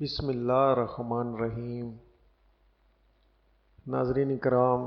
بسم اللہ الرحمن الرحیم۔ ناظرین کرام،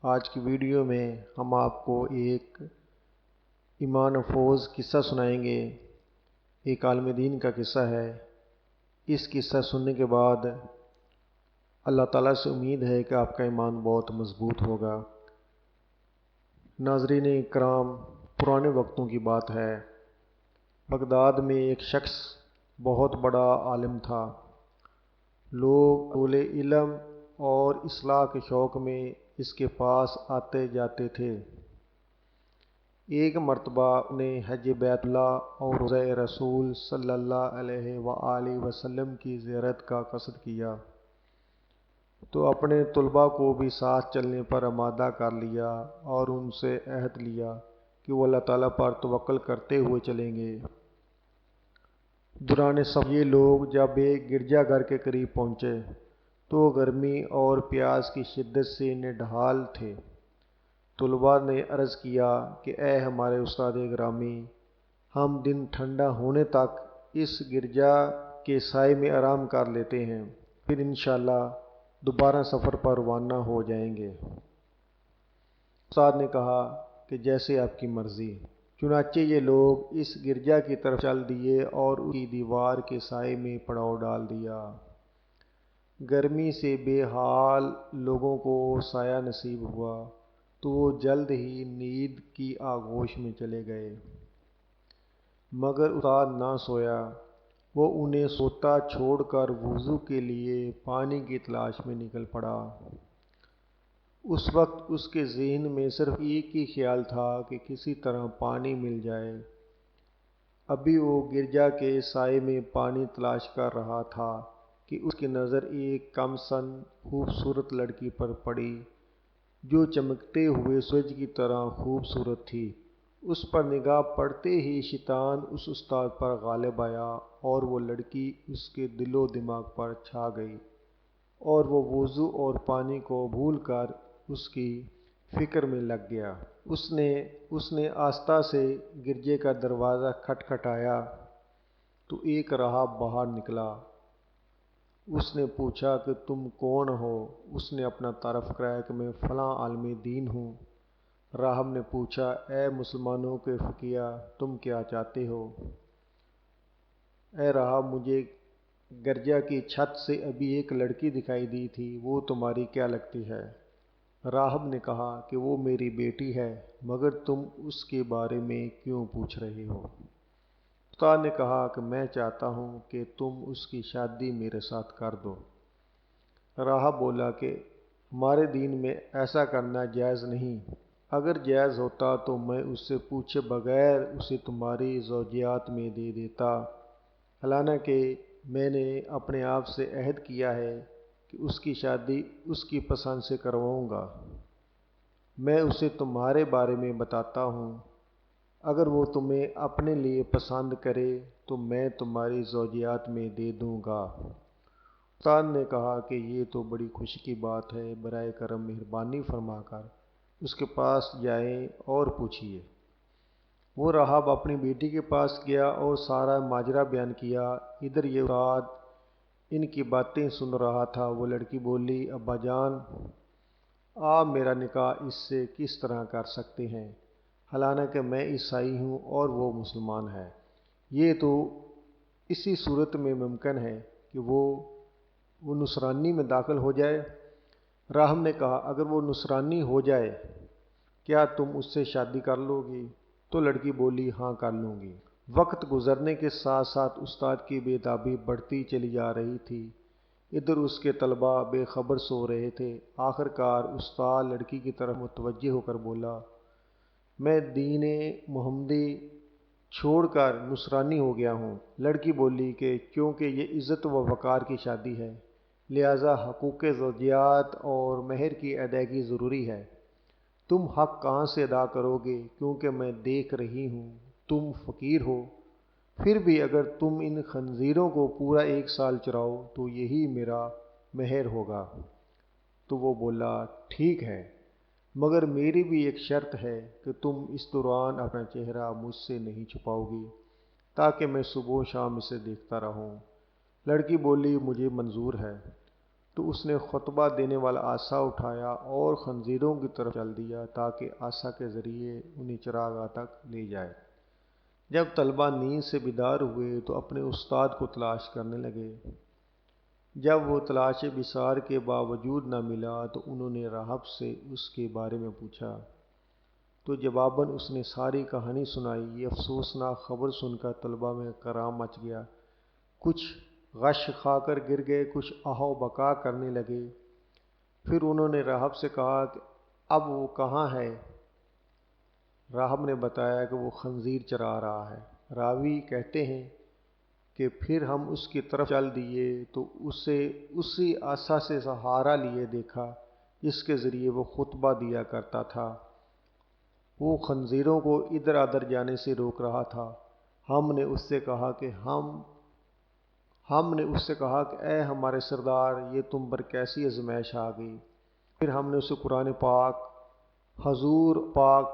آج کی ویڈیو میں ہم آپ کو ایک ایمان افروز قصہ سنائیں گے۔ ایک عالم دین کا قصہ ہے۔ اس قصہ سننے کے بعد اللہ تعالیٰ سے امید ہے کہ آپ کا ایمان بہت مضبوط ہوگا۔ ناظرین کرام، پرانے وقتوں کی بات ہے۔ بغداد میں ایک شخص بہت بڑا عالم تھا۔ لوگ طول علم اور اصلاح کے شوق میں اس کے پاس آتے جاتے تھے۔ ایک مرتبہ انہیں حج بیت اللہ اور روضہ رسول صلی اللہ علیہ وآلہ وسلم کی زیارت کا قصد کیا تو اپنے طلباء کو بھی ساتھ چلنے پر آمادہ کر لیا اور ان سے عہد لیا کہ وہ اللہ تعالیٰ پر توکل کرتے ہوئے چلیں گے۔ دوران سفر یہ لوگ جب ایک گرجا گھر کے قریب پہنچے تو گرمی اور پیاس کی شدت سے نڈھال تھے۔ طلباء نے عرض کیا کہ اے ہمارے استاد گرامی، ہم دن ٹھنڈا ہونے تک اس گرجا کے سائے میں آرام کر لیتے ہیں، پھر انشاءاللہ دوبارہ سفر پر روانہ ہو جائیں گے۔ استاد نے کہا کہ جیسے آپ کی مرضی۔ چنانچہ یہ لوگ اس گرجا کی طرف چل دیے اور اس کی دیوار کے سائے میں پڑاؤ ڈال دیا۔ گرمی سے بے حال لوگوں کو سایہ نصیب ہوا تو وہ جلد ہی نیند کی آغوش میں چلے گئے، مگر استاد نہ سویا۔ وہ انہیں سوتا چھوڑ کر وضو کے لیے پانی کی تلاش میں نکل پڑا۔ اس وقت اس کے ذہن میں صرف ایک ہی خیال تھا کہ کسی طرح پانی مل جائے۔ ابھی وہ گرجا کے سائے میں پانی تلاش کر رہا تھا کہ اس کی نظر ایک کم سن خوبصورت لڑکی پر پڑی جو چمکتے ہوئے سورج کی طرح خوبصورت تھی۔ اس پر نگاہ پڑتے ہی شیطان اس استاد پر غالب آیا اور وہ لڑکی اس کے دل و دماغ پر چھا گئی اور وہ وضو اور پانی کو بھول کر اس کی فکر میں لگ گیا۔ اس نے آہستہ سے گرجے کا دروازہ کھٹکھٹایا تو ایک راہب باہر نکلا۔ اس نے پوچھا کہ تم کون ہو؟ اس نے اپنا تعارف کرایا کہ میں فلاں عالم دین ہوں۔ راہب نے پوچھا، اے مسلمانوں کے فقیہ، تم کیا چاہتے ہو؟ اے راہب، مجھے گرجا کی چھت سے ابھی ایک لڑکی دکھائی دی تھی، وہ تمہاری کیا لگتی ہے؟ راہب نے کہا کہ وہ میری بیٹی ہے، مگر تم اس کے بارے میں کیوں پوچھ رہے ہو؟ استاد نے کہا کہ میں چاہتا ہوں کہ تم اس کی شادی میرے ساتھ کر دو۔ راہب بولا کہ ہمارے دین میں ایسا کرنا جائز نہیں۔ اگر جائز ہوتا تو میں اس سے پوچھے بغیر اسے تمہاری زوجیات میں دے دیتا، حالانکہ میں نے اپنے آپ سے عہد کیا ہے کہ اس کی شادی اس کی پسند سے کرواؤں گا۔ میں اسے تمہارے بارے میں بتاتا ہوں، اگر وہ تمہیں اپنے لیے پسند کرے تو میں تمہاری زوجیات میں دے دوں گا۔ استاد نے کہا کہ یہ تو بڑی خوشی کی بات ہے، برائے کرم مہربانی فرما کر اس کے پاس جائیں اور پوچھیے۔ وہ راہب اپنی بیٹی کے پاس گیا اور سارا ماجرا بیان کیا۔ ادھر یہ استاد ان کی باتیں سن رہا تھا۔ وہ لڑکی بولی، ابا جان، آپ میرا نکاح اس سے کس طرح کر سکتے ہیں، حالانکہ میں عیسائی ہوں اور وہ مسلمان ہے؟ یہ تو اسی صورت میں ممکن ہے کہ وہ نصرانی میں داخل ہو جائے۔ راہب نے کہا، اگر وہ نصرانی ہو جائے کیا تم اس سے شادی کر لو گی؟ تو لڑکی بولی، ہاں کر لوں گی۔ وقت گزرنے کے ساتھ ساتھ استاد کی بے تابی بڑھتی چلی جا رہی تھی۔ ادھر اس کے طلباء بے خبر سو رہے تھے۔ آخر کار استاد لڑکی کی طرف متوجہ ہو کر بولا، میں دین محمدی چھوڑ کر نصرانی ہو گیا ہوں۔ لڑکی بولی کہ چونکہ یہ عزت و وقار کی شادی ہے، لہٰذا حقوق زوجیات اور مہر کی ادائیگی ضروری ہے۔ تم حق کہاں سے ادا کرو گے، کیونکہ میں دیکھ رہی ہوں تم فقیر ہو، پھر بھی اگر تم ان خنزیروں کو پورا 1 سال چراؤ تو یہی میرا مہر ہوگا۔ تو وہ بولا، ٹھیک ہے، مگر میری بھی ایک شرط ہے کہ تم اس دوران اپنا چہرہ مجھ سے نہیں چھپاؤ گی تاکہ میں صبح و شام اسے دیکھتا رہوں۔ لڑکی بولی مجھے منظور ہے۔ تو اس نے خطبہ دینے والا عصا اٹھایا اور خنزیروں کی طرف چل دیا تاکہ عصا کے ذریعے انہیں چراگاہ تک لے جائے۔ جب طلبہ نیند سے بیدار ہوئے تو اپنے استاد کو تلاش کرنے لگے۔ جب وہ تلاش بسار کے باوجود نہ ملا تو انہوں نے راہب سے اس کے بارے میں پوچھا، تو جواباً اس نے ساری کہانی سنائی۔ یہ افسوسناک خبر سن کر طلبہ میں کرام مچ گیا، کچھ غش کھا کر گر گئے، کچھ آہ و بکا کرنے لگے۔ پھر انہوں نے راہب سے کہا کہ اب وہ کہاں ہے؟ راہب نے بتایا کہ وہ خنزیر چرا رہا ہے۔ راوی کہتے ہیں کہ پھر ہم اس کی طرف چل دیے تو اسے اسی عصا سے سہارا لیے دیکھا جس کے ذریعے وہ خطبہ دیا کرتا تھا۔ وہ خنزیروں کو ادھر ادھر جانے سے روک رہا تھا۔ ہم نے اس سے کہا کہ اے ہمارے سردار، یہ تم پر کیسی آزمائش آ گئی؟ پھر ہم نے اسے قرآن پاک، حضور پاک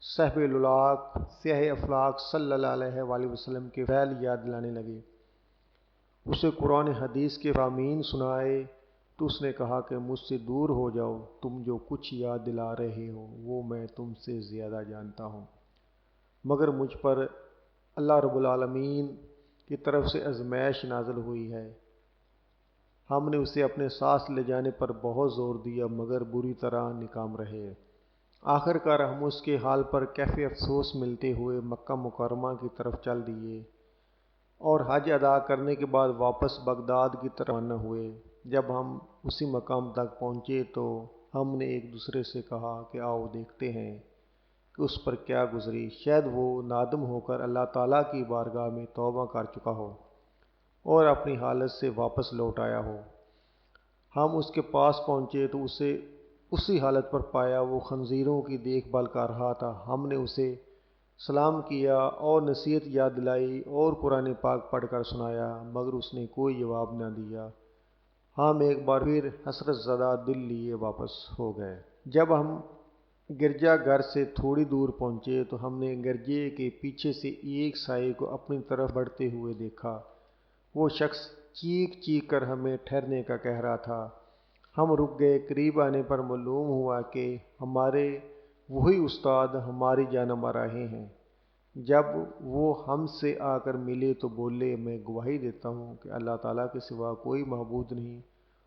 صاحب الاولاق سیاہ افلاق صلی اللہ علیہ وآلہ وسلم کے فعل یاد دلانے لگے۔ اسے قرآن حدیث کے فرامین سنائے تو اس نے کہا کہ مجھ سے دور ہو جاؤ، تم جو کچھ یاد دلا رہے ہو وہ میں تم سے زیادہ جانتا ہوں، مگر مجھ پر اللہ رب العالمین کی طرف سے آزمائش نازل ہوئی ہے۔ ہم نے اسے اپنے ساتھ لے جانے پر بہت زور دیا مگر بری طرح ناکام رہے۔ آخر کار ہم اس کے حال پر کیف افسوس ملتے ہوئے مکہ مکرمہ کی طرف چل دیے اور حج ادا کرنے کے بعد واپس بغداد کی طرف روانہ ہوئے۔ جب ہم اسی مقام تک پہنچے تو ہم نے ایک دوسرے سے کہا کہ آؤ دیکھتے ہیں کہ اس پر کیا گزری، شاید وہ نادم ہو کر اللہ تعالیٰ کی بارگاہ میں توبہ کر چکا ہو اور اپنی حالت سے واپس لوٹ آیا ہو۔ ہم اس کے پاس پہنچے تو اسے اسی حالت پر پایا، وہ خنزیروں کی دیکھ بھال کر رہا تھا۔ ہم نے اسے سلام کیا اور نصیحت یاد دلائی اور قرآن پاک پڑھ کر سنایا مگر اس نے کوئی جواب نہ دیا۔ ہم ایک بار پھر حسرت زدہ دل لیے واپس ہو گئے۔ جب ہم گرجا گھر سے تھوڑی دور پہنچے تو ہم نے گرجے کے پیچھے سے ایک سائے کو اپنی طرف بڑھتے ہوئے دیکھا۔ وہ شخص چیخ چیخ کر ہمیں ٹھہرنے کا کہہ رہا تھا۔ ہم رک گئے۔ قریب آنے پر معلوم ہوا کہ ہمارے وہی استاد ہماری جانب آ رہے ہیں۔ جب وہ ہم سے آ کر ملے تو بولے، میں گواہی دیتا ہوں کہ اللہ تعالیٰ کے سوا کوئی معبود نہیں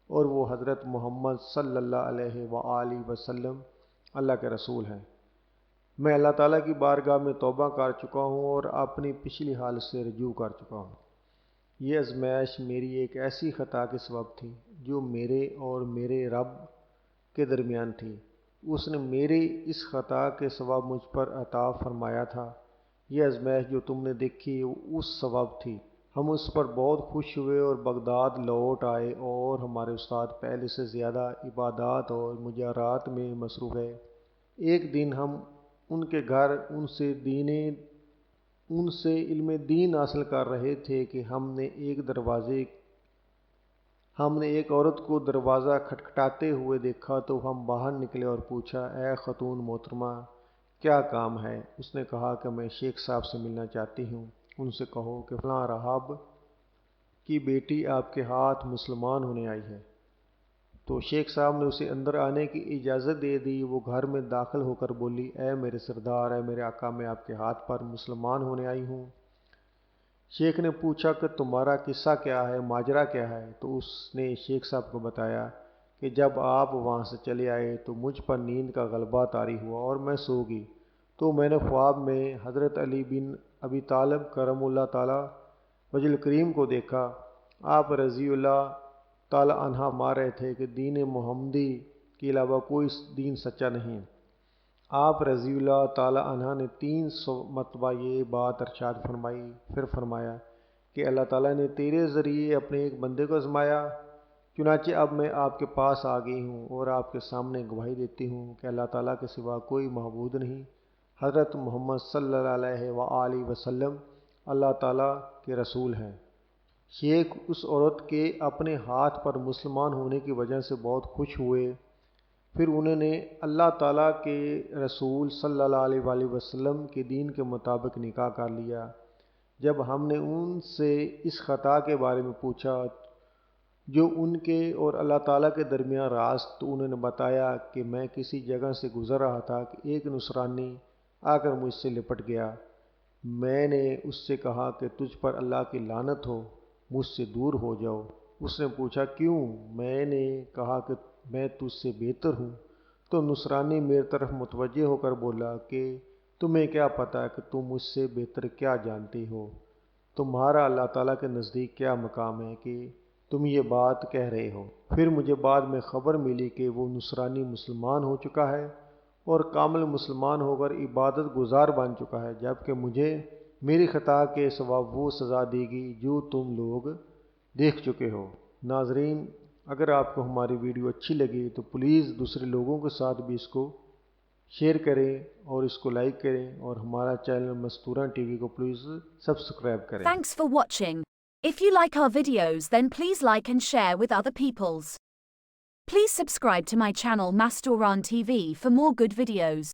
اور وہ حضرت محمد صلی اللہ علیہ وآلہ وسلم اللہ کے رسول ہیں۔ میں اللہ تعالیٰ کی بارگاہ میں توبہ کر چکا ہوں اور اپنی پچھلی حالت سے رجوع کر چکا ہوں۔ یہ آزمائش میری ایک ایسی خطا کے سبب تھی جو میرے اور میرے رب کے درمیان تھی۔ اس نے میری اس خطا کے سبب مجھ پر عطا فرمایا تھا۔ یہ آزمائش جو تم نے دیکھی اس سبب تھی۔ ہم اس پر بہت خوش ہوئے اور بغداد لوٹ آئے اور ہمارے استاد پہلے سے زیادہ عبادات اور مجاہرات میں مصروف ہے۔ ایک دن ہم ان کے گھر ان سے علم دین حاصل کر رہے تھے کہ ہم نے ایک عورت کو دروازہ کھٹکھٹاتے ہوئے دیکھا تو ہم باہر نکلے اور پوچھا، اے خاتون محترمہ کیا کام ہے؟ اس نے کہا کہ میں شیخ صاحب سے ملنا چاہتی ہوں۔ ان سے کہو کہ فلاں راہب کی بیٹی آپ کے ہاتھ مسلمان ہونے آئی ہے۔ تو شیخ صاحب نے اسے اندر آنے کی اجازت دے دی۔ وہ گھر میں داخل ہو کر بولی، اے میرے سردار، اے میرے آقا، میں آپ کے ہاتھ پر مسلمان ہونے آئی ہوں۔ شیخ نے پوچھا کہ تمہارا قصہ کیا ہے، ماجرا کیا ہے؟ تو اس نے شیخ صاحب کو بتایا کہ جب آپ وہاں سے چلے آئے تو مجھ پر نیند کا غلبہ طاری ہوا اور میں سو گئی، تو میں نے خواب میں حضرت علی بن ابی طالب کرم اللہ تعالیٰ وجہ الکریم کو دیکھا۔ آپ رضی اللہ تعالیٰ عنہ فرما رہے تھے کہ دین محمدی کے علاوہ کوئی دین سچا نہیں۔ آپ رضی اللہ تعالیٰ عنہ نے 300 مرتبہ یہ بات ارشاد فرمائی، پھر فرمایا کہ اللہ تعالیٰ نے تیرے ذریعے اپنے ایک بندے کو آزمایا، چنانچہ اب میں آپ کے پاس آ گئی ہوں اور آپ کے سامنے گواہی دیتی ہوں کہ اللہ تعالیٰ کے سوا کوئی معبود نہیں، حضرت محمد صلی اللہ علیہ وآلہ وسلم اللہ تعالیٰ کے رسول ہیں۔ شیخ اس عورت کے اپنے ہاتھ پر مسلمان ہونے کی وجہ سے بہت خوش ہوئے۔ پھر انہوں نے اللہ تعالیٰ کے رسول صلی اللہ علیہ وآلہ وسلم کے دین کے مطابق نکاح کر لیا۔ جب ہم نے ان سے اس خطا کے بارے میں پوچھا جو ان کے اور اللہ تعالیٰ کے درمیان راز، تو انہوں نے بتایا کہ میں کسی جگہ سے گزر رہا تھا کہ ایک نصرانی آ کر مجھ سے لپٹ گیا۔ میں نے اس سے کہا کہ تجھ پر اللہ کی لعنت ہو، مجھ سے دور ہو جاؤ۔ اس نے پوچھا کیوں؟ میں نے کہا کہ میں تجھ سے بہتر ہوں۔ تو نصرانی میری طرف متوجہ ہو کر بولا کہ تمہیں کیا پتہ کہ تم مجھ سے بہتر کیا جانتے ہو؟ تمہارا اللہ تعالیٰ کے نزدیک کیا مقام ہے کہ تم یہ بات کہہ رہے ہو؟ پھر مجھے بعد میں خبر ملی کہ وہ نصرانی مسلمان ہو چکا ہے اور کامل مسلمان ہو کر عبادت گزار بن چکا ہے، جبکہ مجھے میری خطا کے سوا وہ سزا دی گئی جو تم لوگ دیکھ چکے ہو۔ ناظرین، اگر آپ کو ہماری ویڈیو اچھی لگی تو پلیز دوسرے لوگوں کے ساتھ بھی اس کو شیئر کریں اور اس کو لائک کریں، اور ہمارا چینل مستورہ ٹی وی کو پلیز سبسکرائب کریں۔ Thanks for watching. If you like our videos, then please like and share with other peoples. Please subscribe to my channel Mastoran TV for more good videos.